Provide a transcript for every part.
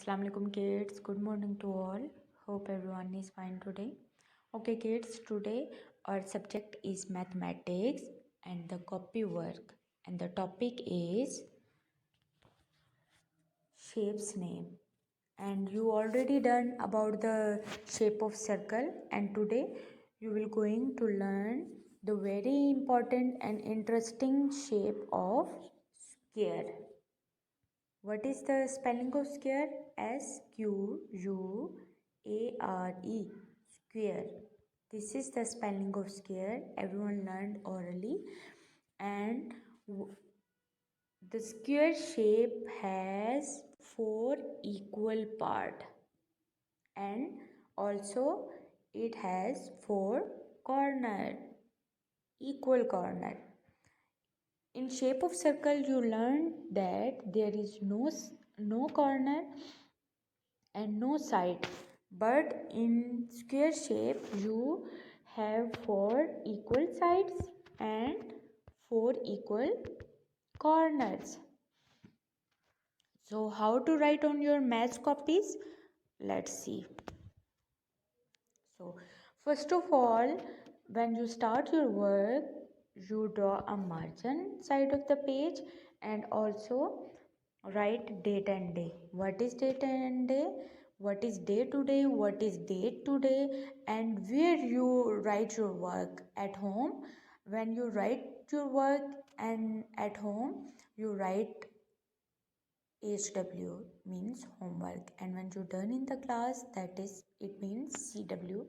Assalamu alaikum kids. Good morning to all. Hope everyone is fine today. Okay kids, today our subject is mathematics and the copy work, and the topic is shapes name. And you already done about the shape of circle, and today you will going to learn the very important and interesting shape of square. What is the spelling of square? SQUARE. Square. This is the spelling of square. Everyone learned orally. And the square shape has four equal part. And also it has four corner. Equal corner. In shape of circle, you learn that there is no corner and no side, but in square shape you have four equal sides and four equal corners. So how to write on your math copies? Let's see. So first of all, when you start your work, you draw a margin side of the page and also write date and day. What is date and day? What is day today? What is date today? And where you write your work at home. When you write your work and at home, you write HW means homework, and when you're done in the class, that is it means CW,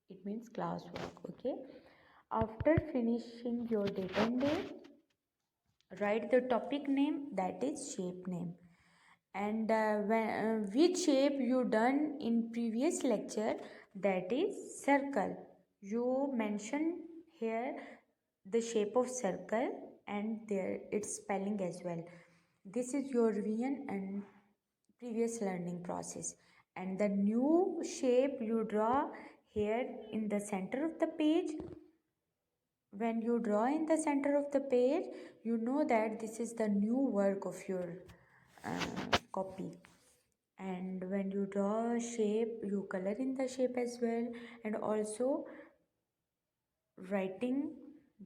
it means classwork. Okay, after finishing your date and day, write the topic name, that is shape name, and which shape you done in previous lecture, that is circle. You mention here the shape of circle and there its spelling as well. This is your revision and previous learning process. And the new shape you draw here in the center of the page. When you draw in the center of the page, you know that this is the new work of your copy. And when you draw a shape, you color in the shape as well, and also writing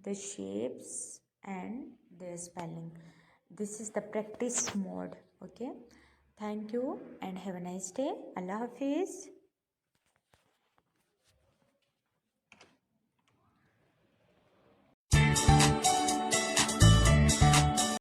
the shapes and their spelling. This is the practice mode. Okay, thank you and have a nice day. Allah Hafiz.